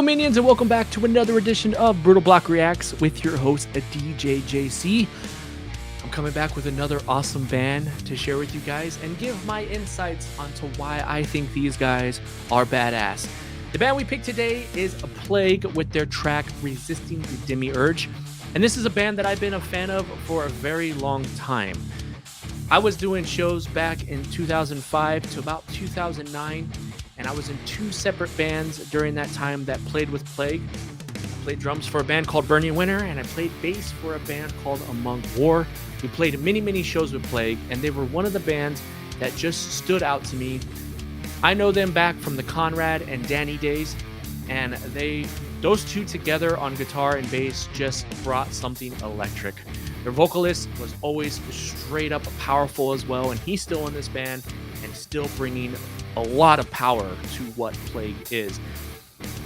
Hello, minions, and welcome back to another edition of Brootal Block Reacts with your host, DJ JC. I'm coming back with another awesome band to share with you guys and give my insights onto why I think these guys are badass. The band we picked today is Plague with their track Resisting the Demiurge. And this is a band that I've been a fan of for a very long time. I was doing shows back in 2005 to about 2009, and I was in two separate bands during that time that played with Plague. I played drums for a band called Burning Winter, and I played bass for a band called Among War. We played many shows with Plague, and they were one of the bands that just stood out to me. I know them back from the Conrad and Danny days, and those two together on guitar and bass just brought something electric. Their vocalist was always straight up powerful as well, and he's still in this band and still bringing a lot of power to what Plague is.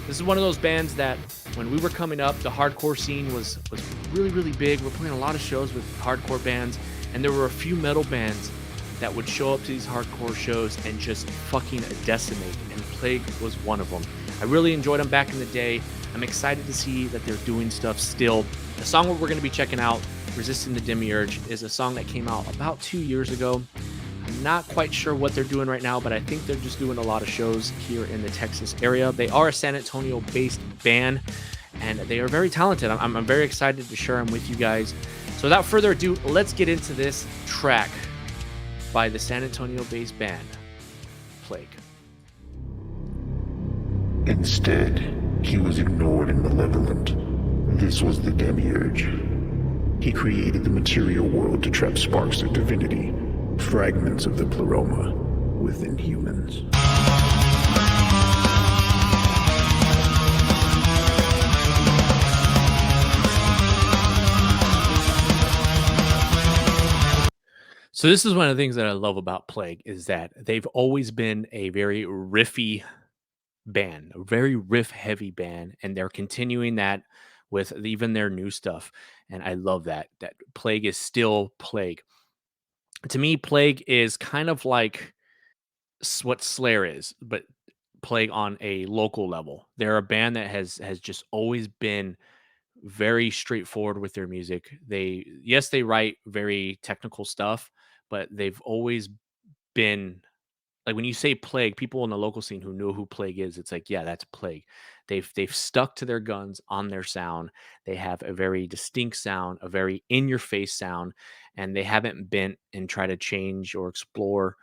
This is one of those bands that when we were coming up, the hardcore scene was really big. We're playing a lot of shows with hardcore bands, and there were a few metal bands that would show up to these hardcore shows and just fucking decimate, and Plague was one of them. I really enjoyed them back in the day. I'm excited to see that they're doing stuff still. The song we're going to be checking out, Resisting the Demiurge, is a song that came out about 2 years ago. I'm not quite sure what they're doing right now, but I think they're just doing a lot of shows here in the Texas area. They are a San Antonio-based band, and they are very talented. I'm very excited to share them with you guys. So without further ado, let's get into this track by the San Antonio-based band, Plague. Instead, he was ignored and malevolent. This was the Demiurge. He created the material world to trap sparks of divinity, fragments of the pleroma, within humans. So this is one of the things that I love about Plague, is that they've always been a very riffy band, a very riff heavy band, and they're continuing that with even their new stuff. And I love that Plague is still Plague. To me, Plague is kind of like what Slayer is, but Plague on a local level. They're a band that has just always been very straightforward with their music. They write very technical stuff, but they've always been like, when you say Plague, people in the local scene who know who Plague is, it's like, yeah, that's Plague. They've stuck to their guns on their sound. They have a very distinct sound, a very in your face sound, and they haven't bent and try to change or explore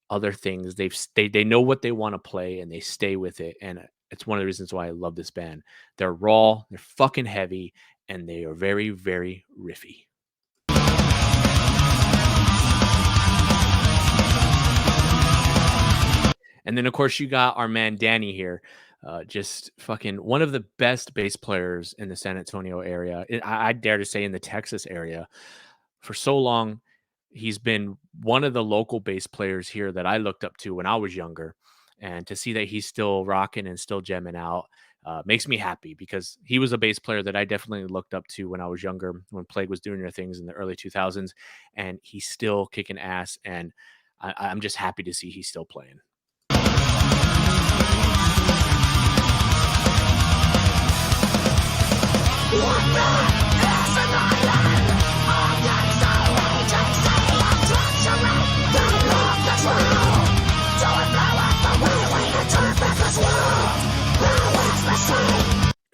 other things. They know what they want to play, and they stay with it. And it's one of the reasons why I love this band. They're raw, they're fucking heavy, and they are very riffy. And then, of course, you got our man Danny here, just fucking one of the best bass players in the San Antonio area. I dare to say in the Texas area. For so long, he's been one of the local bass players here that I looked up to when I was younger. And to see that he's still rocking and still jamming out makes me happy, because he was a bass player that I definitely looked up to when I was younger, when Plague was doing their things in the early 2000s. And he's still kicking ass. And I'm just happy to see he's still playing.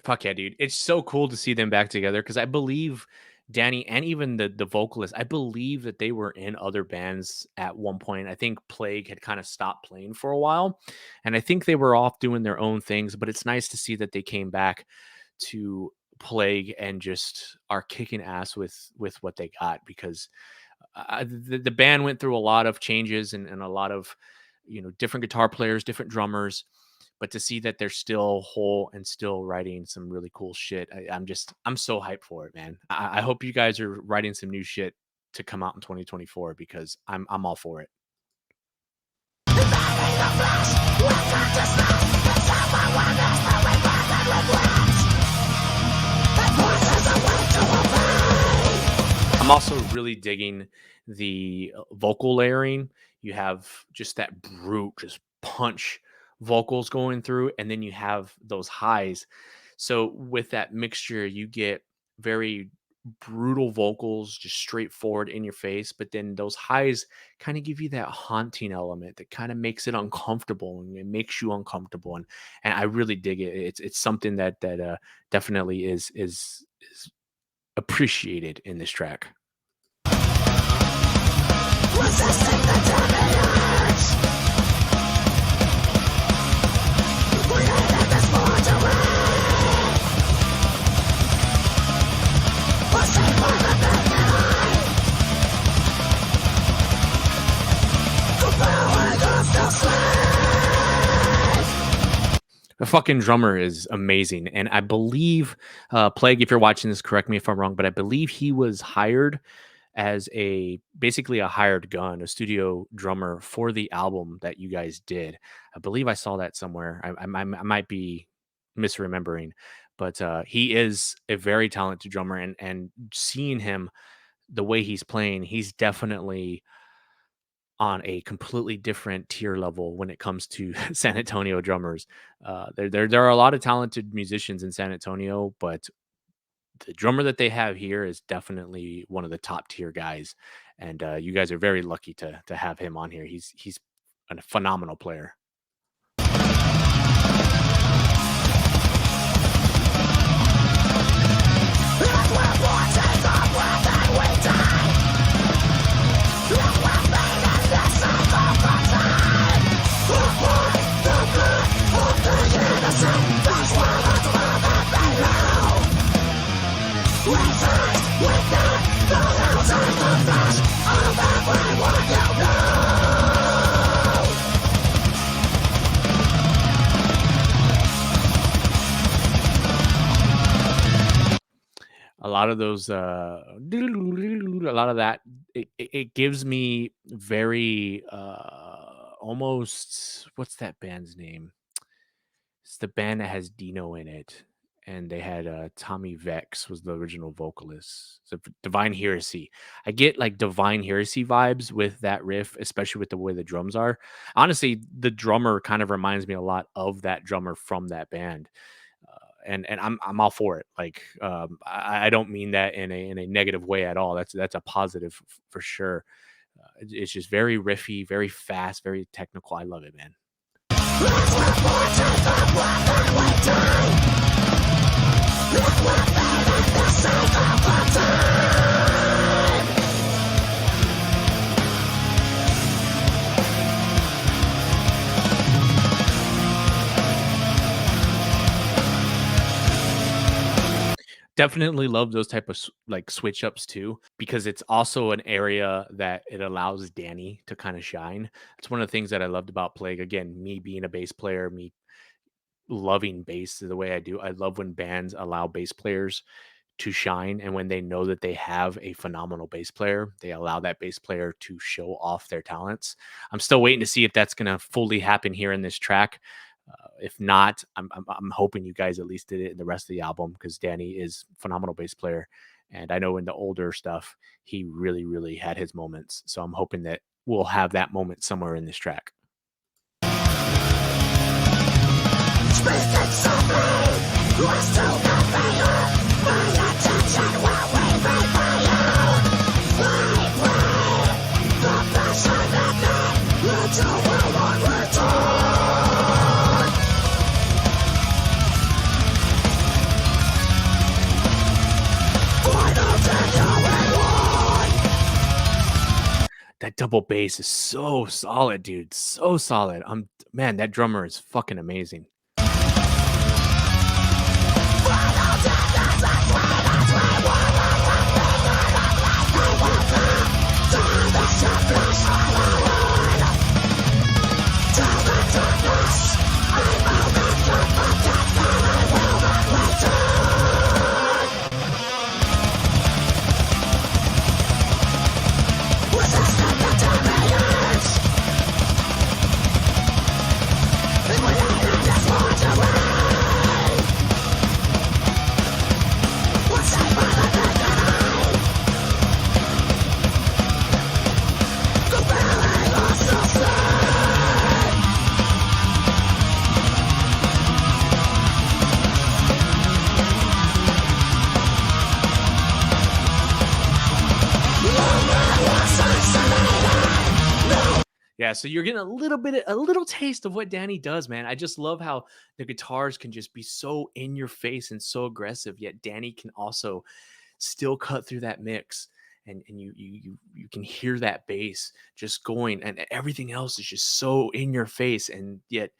Fuck yeah, dude. It's so cool to see them back together, because I believe Danny and even the vocalist, I believe that they were in other bands at one point. I think Plague had kind of stopped playing for a while, and I think they were off doing their own things, but it's nice to see that they came back to Plague and just are kicking ass with what they got, because the band went through a lot of changes and a lot of, different guitar players, different drummers, but to see that they're still whole and still writing some really cool shit, I'm so hyped for it, man. I hope you guys are writing some new shit to come out in 2024, because I'm all for it. I'm also really digging the vocal layering. You have just that brute, just punch vocals going through, and then you have those highs. So with that mixture, you get very brutal vocals, just straightforward in your face, but then those highs kind of give you that haunting element that kind of makes it uncomfortable, and it makes you uncomfortable, and I really dig it. It's something that definitely is appreciated in this track. Resisting the damage, created this forgery. Pushing for the midnight, compelling us to sleep. The fucking drummer is amazing, and I believe Plague, if you're watching this, correct me if I'm wrong, but I believe he was hired as basically a hired gun, a studio drummer for the album that you guys did. I believe I saw that somewhere. I might be misremembering, but he is a very talented drummer, and seeing him the way he's playing, he's definitely on a completely different tier level when it comes to San Antonio drummers. There are a lot of talented musicians in San Antonio, but the drummer that they have here is definitely one of the top tier guys, and you guys are very lucky to have him on here. He's a phenomenal player. A lot of those, a lot of that, it gives me very, almost, what's that band's name? It's the band that has Dino in it, and they had, Tommy Vex was the original vocalist. So Divine Heresy. I get like Divine Heresy vibes with that riff, especially with the way the drums are. Honestly, the drummer kind of reminds me a lot of that drummer from that band. And I'm all for it. Like, I don't mean that in a negative way at all. That's a positive for sure. It's just very riffy, very fast, very technical. I love it, man. Definitely love those type of like switch ups too, because it's also an area that it allows Danny to kind of shine. It's one of the things that I loved about Plague. Again, me being a bass player, me loving bass the way I do. I love when bands allow bass players to shine, and when they know that they have a phenomenal bass player, they allow that bass player to show off their talents. I'm still waiting to see if that's going to fully happen here in this track. If not, I'm hoping you guys at least did it in the rest of the album, because Danny is a phenomenal bass player, and I know in the older stuff he really had his moments. So I'm hoping that we'll have that moment somewhere in this track. Speaking softly, crystal conveyor, my attention will wave for you. I pray, the passion that leads you will not return. Final day you won. That double bass is so solid, dude. So solid. Man, that drummer is fucking amazing. Resisting the damage, Yeah, so you're getting a little taste of what Danny does, man. I just love how the guitars can just be so in your face and so aggressive, yet Danny can also still cut through that mix, and you can hear that bass just going, and everything else is just so in your face, and yet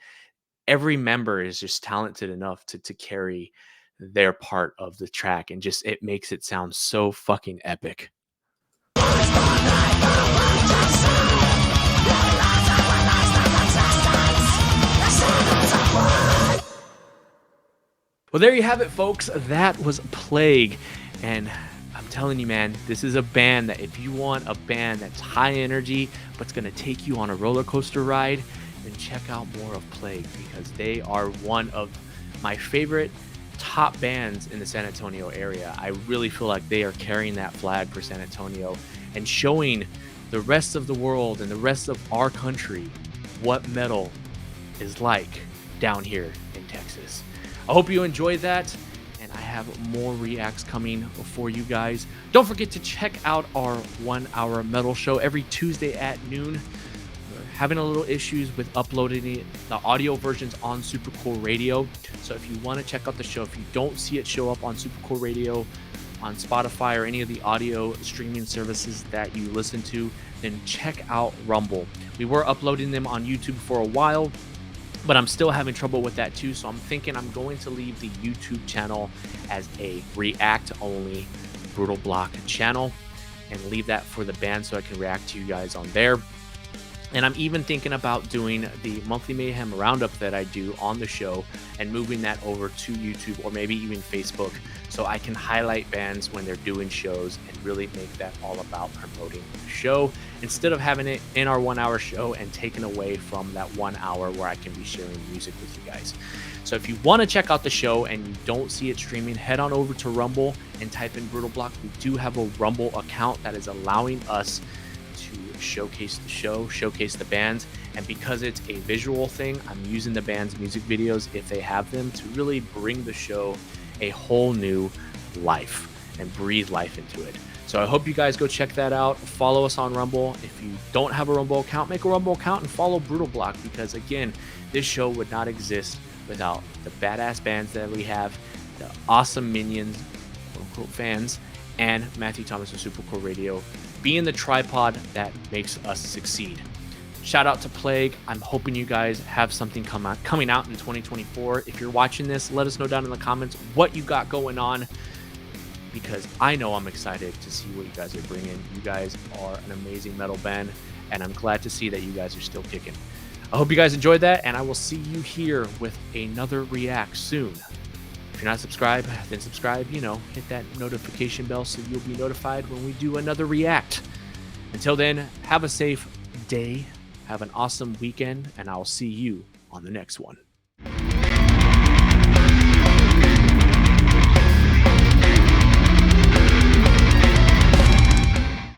every member is just talented enough to carry their part of the track, and just it makes it sound so fucking epic. Well, there you have it, folks. That was Plague. And I'm telling you, man, this is a band that if you want a band that's high energy, but it's going to take you on a roller coaster ride, then check out more of Plague, because they are one of my favorite top bands in the San Antonio area. I really feel like they are carrying that flag for San Antonio and showing the rest of the world and the rest of our country what metal is like down here in Texas. I hope you enjoyed that, and I have more reacts coming for you guys. Don't forget to check out our 1 hour metal show every Tuesday at noon. We're having a little issues with uploading the audio versions on Super Cool Radio. So if you want to check out the show, if you don't see it show up on Super Cool Radio, on Spotify, or any of the audio streaming services that you listen to, then check out Rumble. We were uploading them on YouTube for a while, but I'm still having trouble with that too. So I'm thinking I'm going to leave the YouTube channel as a react only Brootal Block channel and leave that for the band so I can react to you guys on there. And I'm even thinking about doing the monthly Mayhem roundup that I do on the show and moving that over to YouTube or maybe even Facebook, so I can highlight bands when they're doing shows and really make that all about promoting the show, instead of having it in our 1 hour show and taken away from that 1 hour where I can be sharing music with you guys. So if you want to check out the show and you don't see it streaming, head on over to Rumble and type in Brootal Block. We do have a Rumble account that is allowing us to showcase the show, showcase the bands, and because it's a visual thing, I'm using the band's music videos, if they have them, to really bring the show a whole new life and breathe life into it. So I hope you guys go check that out. Follow us on Rumble. If you don't have a Rumble account, make a Rumble account and follow Brootal Block, because again, this show would not exist without the badass bands that we have, the awesome Minions, quote unquote, fans, and Matthew Thomas of Super Cool Radio being the tripod that makes us succeed. Shout out to Plague. I'm hoping you guys have something coming out in 2024. If you're watching this, let us know down in the comments what you got going on, because I know I'm excited to see what you guys are bringing. You guys are an amazing metal band, and I'm glad to see that you guys are still kicking. I hope you guys enjoyed that, and I will see you here with another react soon. If you're not subscribed, then subscribe, hit that notification bell so you'll be notified when we do another react. Until then, have a safe day, have an awesome weekend, and I'll see you on the next one.